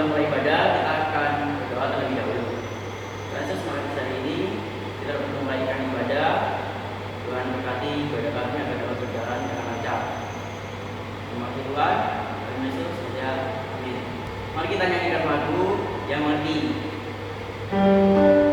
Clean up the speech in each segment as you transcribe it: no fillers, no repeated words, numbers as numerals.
mulai ibadah, kita akan berdoa terlebih dahulu. Dan semangat hari ini kita dapat memulaikan ibadah. Tuhan berkati ibadah kami agar dapat berjalan dengan lancar. Terima kasih Tuhan. Terima kasih saja. Amin. Mari kita nyanyikan lagu yang mengerti. Ada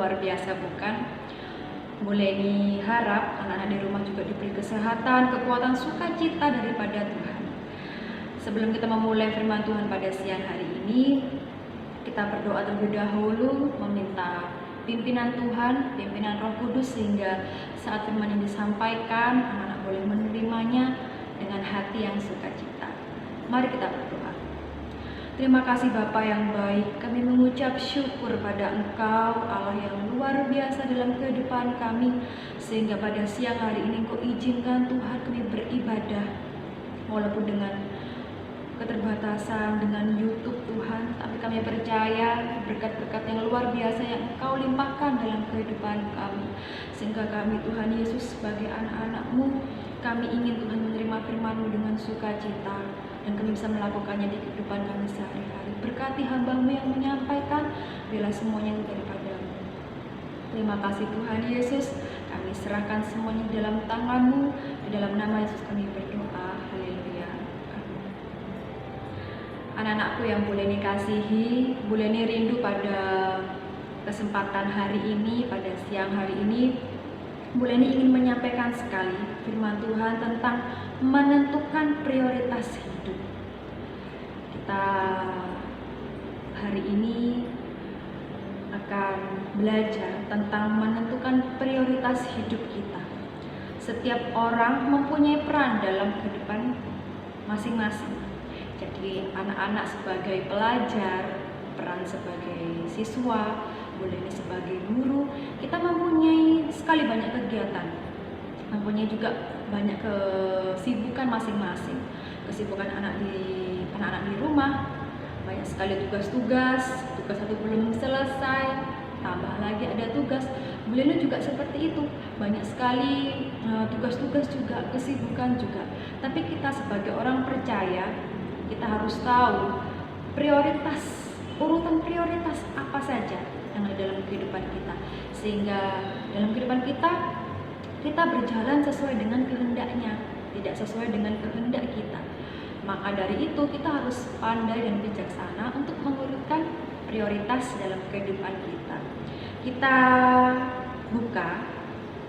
luar biasa bukan? Boleh diharap anak-anak di rumah juga diberi kesehatan, kekuatan, sukacita daripada Tuhan. Sebelum kita memulai firman Tuhan pada siang hari ini, kita berdoa terlebih dahulu meminta pimpinan Tuhan, pimpinan Roh Kudus, sehingga saat firman yang disampaikan anak-anak boleh menerimanya dengan hati yang sukacita. Mari kita berdoa. Terima kasih Bapa yang baik, kami mengucap syukur pada Engkau Allah yang luar biasa dalam kehidupan kami, sehingga pada siang hari ini Engkau izinkan Tuhan kami beribadah walaupun dengan keterbatasan, dengan YouTube Tuhan, tapi kami percaya berkat-berkat yang luar biasa yang Engkau limpahkan dalam kehidupan kami, sehingga kami Tuhan Yesus sebagai anak-anak-Mu, kami ingin Tuhan menerima firman-Mu dengan sukacita, dan kami bisa melakukannya di kehidupan kami sehari-hari. Berkati hamba-Mu yang menyampaikan, biarlah semuanya daripada-Mu. Terima kasih Tuhan Yesus, kami serahkan semuanya di dalam tangan-Mu, di dalam nama Yesus kami berdoa. Haleluya. Amin. Anak-anakku yang boleh dikasihi, boleh rindu pada kesempatan hari ini, pada siang hari ini, boleh ingin menyampaikan sekali firman Tuhan tentang menentukan prioritas hidup. Kita hari ini akan belajar tentang menentukan prioritas hidup kita. Setiap orang mempunyai peran dalam kehidupan masing-masing. Jadi anak-anak sebagai pelajar, peran sebagai siswa, boleh ini sebagai guru, kita mempunyai sekali banyak kegiatan, mempunyai juga banyak kesibukan masing-masing. Kesibukan anak-anak di rumah, banyak sekali tugas satu belum selesai, tambah lagi ada tugas. Beliau juga seperti itu, banyak sekali tugas-tugas juga, kesibukan juga. Tapi kita sebagai orang percaya, kita harus tahu urutan prioritas apa saja yang ada dalam kehidupan kita, sehingga dalam kehidupan kita berjalan sesuai dengan kehendaknya, tidak sesuai dengan kehendak kita. Maka dari itu kita harus pandai dan bijaksana untuk mengurutkan prioritas dalam kehidupan kita. Kita buka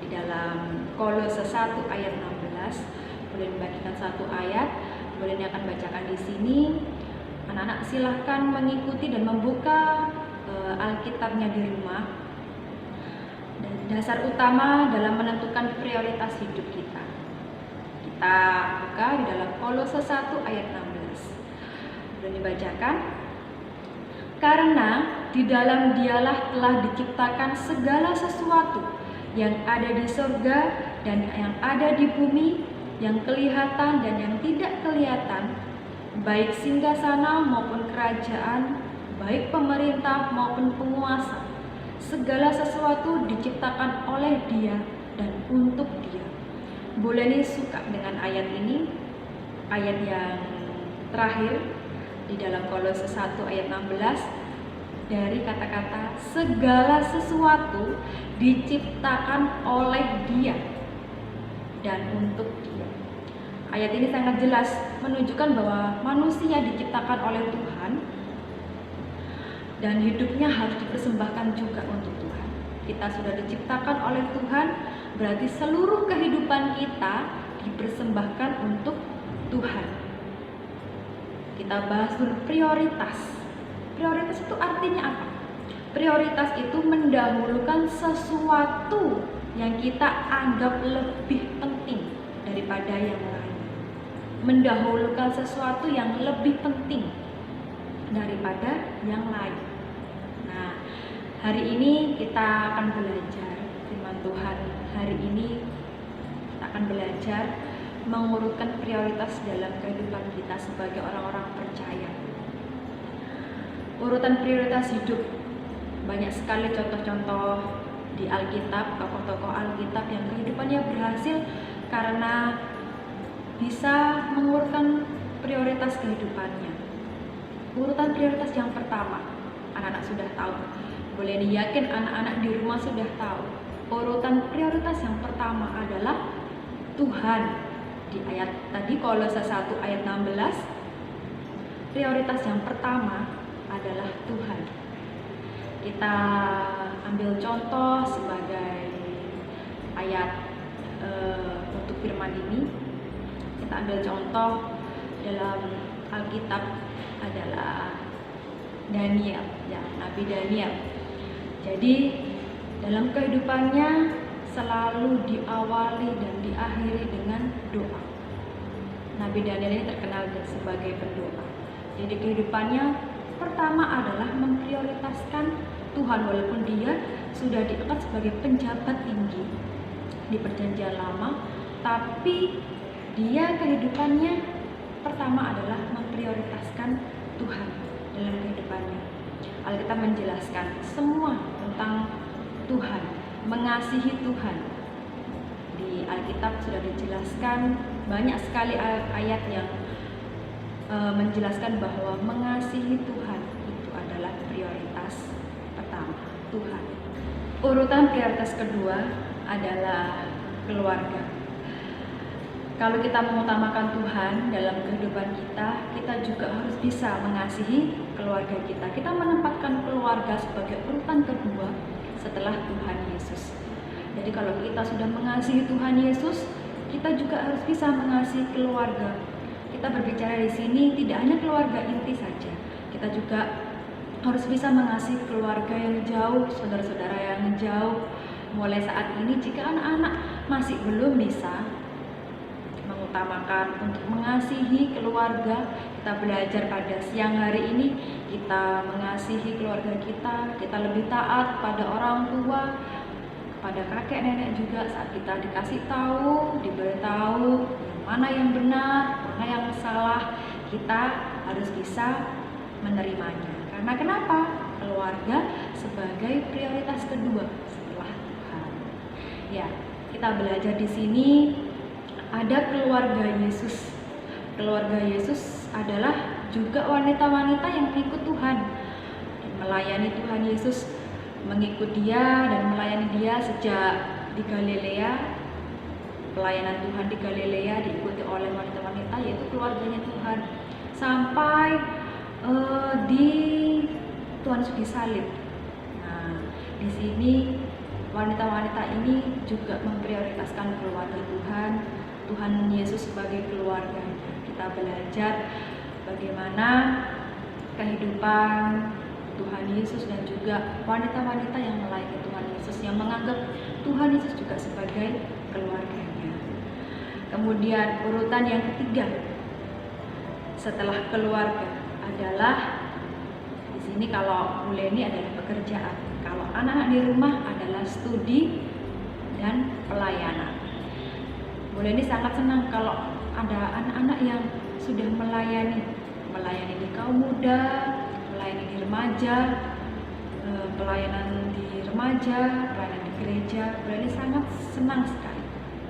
di dalam Kolose 1 ayat 16. Boleh membagikan satu ayat, boleh ini akan bacakan di sini. Anak-anak silahkan mengikuti dan membuka Alkitabnya di rumah. Dan dasar utama dalam menentukan prioritas hidup kita. Kita buka di dalam Kolose 1 ayat 16. Boleh dibacakan? Karena di dalam Dialah telah diciptakan segala sesuatu yang ada di surga dan yang ada di bumi, yang kelihatan dan yang tidak kelihatan, baik singgasana maupun kerajaan, baik pemerintah maupun penguasa. Segala sesuatu diciptakan oleh Dia dan untuk Dia. Boleh nih suka dengan ayat ini, ayat yang terakhir di dalam Kolose 1 ayat 16, dari kata-kata segala sesuatu diciptakan oleh Dia dan untuk Dia. Ayat ini sangat jelas menunjukkan bahwa manusia diciptakan oleh Tuhan dan hidupnya harus dipersembahkan juga untuk Tuhan. Kita sudah diciptakan oleh Tuhan, berarti seluruh kehidupan kita dipersembahkan untuk Tuhan. Kita bahas dulu prioritas. Prioritas itu artinya apa? Prioritas itu mendahulukan sesuatu yang kita anggap lebih penting daripada yang lain. Mendahulukan sesuatu yang lebih penting daripada yang lain. Nah, hari ini kita akan belajar firman Tuhan. Hari ini kita akan belajar mengurutkan prioritas dalam kehidupan kita sebagai orang-orang percaya. Urutan prioritas hidup, banyak sekali contoh-contoh di Alkitab, tokoh-tokoh Alkitab yang kehidupannya berhasil karena bisa mengurutkan prioritas kehidupannya. Urutan prioritas yang pertama, anak-anak sudah tahu. Boleh diyakin anak-anak di rumah sudah tahu. Urutan prioritas yang pertama adalah Tuhan. Di ayat tadi Kolose 1 ayat 16, prioritas yang pertama adalah Tuhan. Kita ambil contoh sebagai ayat untuk firman ini. Kita ambil contoh dalam Alkitab adalah Daniel, ya, Nabi Daniel. Jadi dalam kehidupannya selalu diawali dan diakhiri dengan doa. Nabi Daniel ini terkenal sebagai pendoa. Jadi kehidupannya pertama adalah memprioritaskan Tuhan, walaupun dia sudah diangkat sebagai penjabat tinggi di Perjanjian Lama, tapi dia kehidupannya pertama adalah memprioritaskan Tuhan dalam kehidupannya. Alkitab menjelaskan semua tentang Tuhan, mengasihi Tuhan. Di Alkitab sudah dijelaskan banyak sekali ayat yang menjelaskan bahwa mengasihi Tuhan itu adalah prioritas pertama, Tuhan. Urutan prioritas kedua adalah keluarga. Kalau kita mengutamakan Tuhan dalam kehidupan kita, kita juga harus bisa mengasihi keluarga kita. Kita menempatkan keluarga sebagai urutan kedua setelah Tuhan Yesus. Jadi kalau kita sudah mengasihi Tuhan Yesus, kita juga harus bisa mengasihi keluarga. Kita berbicara di sini tidak hanya keluarga inti saja. Kita juga harus bisa mengasihi keluarga yang jauh, saudara-saudara yang jauh. Mulai saat ini jika anak-anak masih belum bisa mengutamakan untuk mengasihi keluarga, kita belajar pada siang hari ini kita mengasihi keluarga kita lebih taat pada orang tua, pada kakek nenek juga. Saat kita dikasih tahu, diberitahu mana yang benar, mana yang salah, kita harus bisa menerimanya. Karena kenapa? Keluarga sebagai prioritas kedua setelah Tuhan. Ya, kita belajar di sini ada keluarga Yesus. Keluarga Yesus adalah juga wanita-wanita yang mengikut Tuhan dan melayani Tuhan Yesus, mengikut Dia dan melayani Dia sejak di Galilea. Pelayanan Tuhan di Galilea diikuti oleh wanita-wanita, yaitu keluarganya Tuhan, sampai di Tuhan Yesus disalib. Nah, di sini wanita-wanita ini juga memprioritaskan keluarga Tuhan Yesus sebagai keluarga. Kita belajar bagaimana kehidupan Tuhan Yesus dan juga wanita-wanita yang melayani Tuhan Yesus, yang menganggap Tuhan Yesus juga sebagai keluarganya. Kemudian urutan yang ketiga setelah keluarga adalah, di sini kalau Bu Leni adalah pekerjaan, kalau anak-anak di rumah adalah studi dan pelayanan. Bu Leni sangat senang kalau ada anak-anak yang sudah melayani di kaum muda, melayani di remaja, pelayanan di remaja, pelayanan di gereja. Bu Leni sangat senang sekali.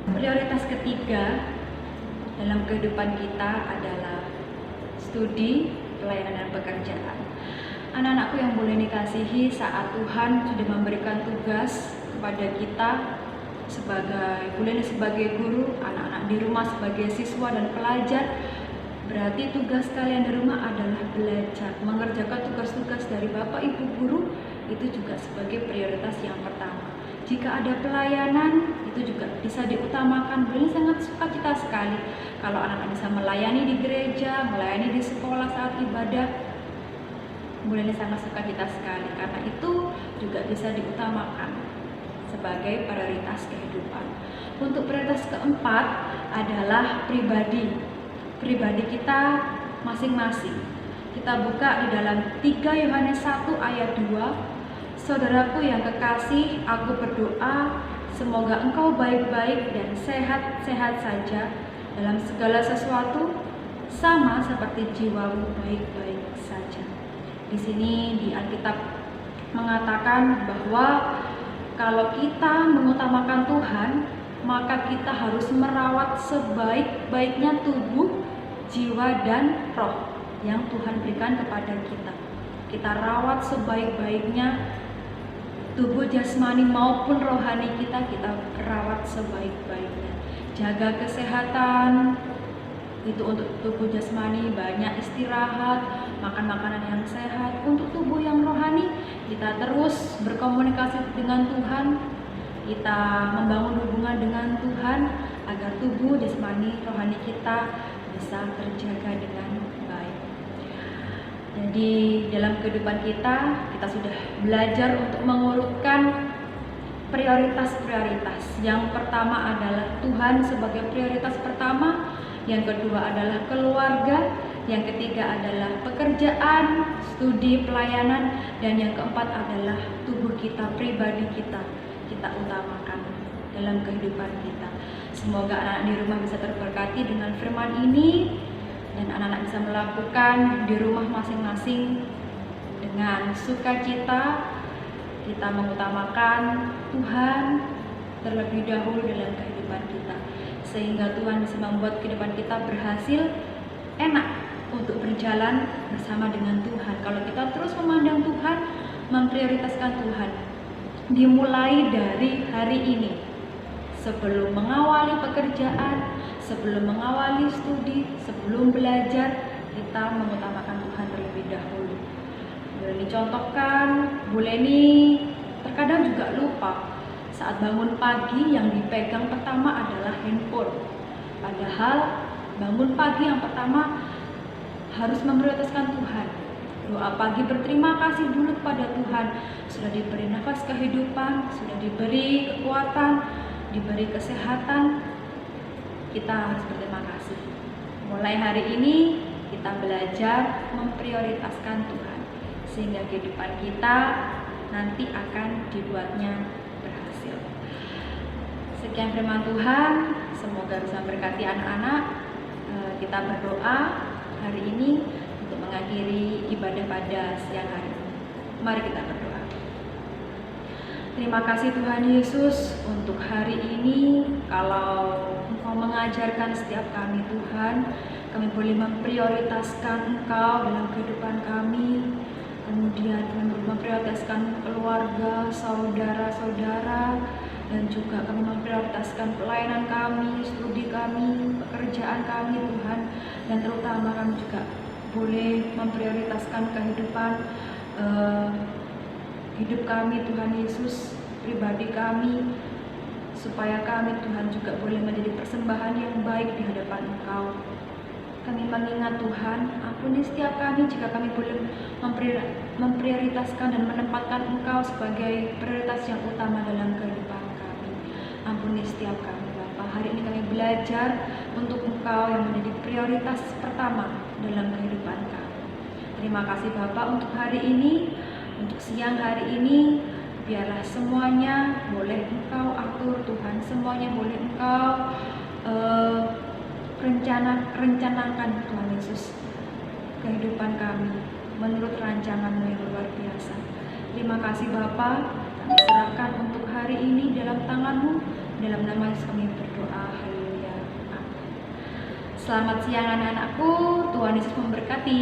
Prioritas ketiga dalam kehidupan kita adalah studi, pelayanan dan pekerjaan. Anak-anakku yang boleh dikasihi, saat Tuhan sudah memberikan tugas kepada kita sebagai guru, anak-anak di rumah sebagai siswa dan pelajar, berarti tugas kalian di rumah adalah belajar, mengerjakan tugas-tugas dari Bapak Ibu guru. Itu juga sebagai prioritas yang pertama. Jika ada pelayanan, itu juga bisa diutamakan. Ini sangat sukacita sekali kalau anak-anak bisa melayani di gereja, melayani di sekolah saat ibadah. Ini sangat sukacita sekali, karena itu juga bisa diutamakan sebagai prioritas kehidupan. Untuk prioritas keempat adalah pribadi kita masing-masing. Kita buka di dalam 3 Yohanes 1 ayat 2. Saudaraku yang kekasih, aku berdoa semoga engkau baik-baik dan sehat-sehat saja dalam segala sesuatu, sama seperti jiwamu baik-baik saja. Di sini di Alkitab mengatakan bahwa kalau kita mengutamakan Tuhan, maka kita harus merawat sebaik-baiknya tubuh, jiwa, dan roh yang Tuhan berikan kepada kita. Kita rawat sebaik-baiknya tubuh jasmani maupun rohani kita rawat sebaik-baiknya. Jaga kesehatan, Itu untuk tubuh jasmani, banyak istirahat, makan makanan yang sehat. Untuk tubuh yang rohani, kita terus berkomunikasi dengan Tuhan, kita membangun hubungan dengan Tuhan agar tubuh jasmani rohani kita bisa terjaga dengan baik. Jadi dalam kehidupan kita sudah belajar untuk mengurutkan prioritas-prioritas. Yang pertama adalah Tuhan sebagai prioritas pertama, yang kedua adalah keluarga, yang ketiga adalah pekerjaan, studi, pelayanan, dan yang keempat adalah tubuh kita, pribadi kita utamakan dalam kehidupan kita. Semoga anak-anak di rumah bisa terberkati dengan firman ini, dan anak-anak bisa melakukan di rumah masing-masing dengan sukacita. Kita mengutamakan Tuhan terlebih dahulu dalam kehidupan kita, sehingga Tuhan bisa membuat kehidupan kita berhasil, enak untuk berjalan bersama dengan Tuhan. Kalau kita terus memandang Tuhan, memprioritaskan Tuhan, dimulai dari hari ini, sebelum mengawali pekerjaan, sebelum mengawali studi, sebelum belajar, kita mengutamakan Tuhan terlebih dahulu. Boleh dicontohkan, boleh terkadang juga lupa. Saat bangun pagi yang dipegang pertama adalah handphone. Padahal bangun pagi yang pertama harus memprioritaskan Tuhan. Doa pagi berterima kasih dulu kepada Tuhan. Sudah diberi nafas kehidupan, sudah diberi kekuatan, diberi kesehatan. Kita harus berterima kasih. Mulai hari ini kita belajar memprioritaskan Tuhan, sehingga kehidupan kita nanti akan dibuatnya berhasil. Sekian firman Tuhan, semoga bisa berkati anak-anak. Kita berdoa hari ini untuk mengakhiri ibadah pada siang hari ini. Mari kita berdoa. Terima kasih Tuhan Yesus untuk hari ini. Kalau Engkau mengajarkan setiap kami Tuhan, kami boleh memprioritaskan Engkau dalam kehidupan kami. Kemudian kami memprioritaskan keluarga, saudara-saudara, dan juga kami memprioritaskan pelayanan kami, studi kami, pekerjaan kami Tuhan, dan terutama kami juga boleh memprioritaskan kehidupan hidup kami Tuhan Yesus, pribadi kami, supaya kami Tuhan juga boleh menjadi persembahan yang baik di hadapan Engkau. Kami mengingat Tuhan, ampuni setiap kami jika kami boleh memprioritaskan dan menempatkan Engkau sebagai prioritas yang utama dalam kehidupan kami. Ampuni setiap kami Bapa. Hari ini kami belajar untuk Engkau yang menjadi prioritas pertama dalam kehidupan kami. Terima kasih Bapa untuk hari ini, untuk siang hari ini. Biarlah semuanya boleh Engkau atur Tuhan, semuanya boleh Engkau rencanakan Tuhan Yesus kehidupan kami menurut rancangan-Mu yang luar biasa. Terima kasih Bapa, kami serahkan untuk hari ini dalam tangan-Mu, dalam nama Yesus kami berdoa. Haleluya. Amin. Selamat siang anak-anakku, Tuhan Yesus memberkati.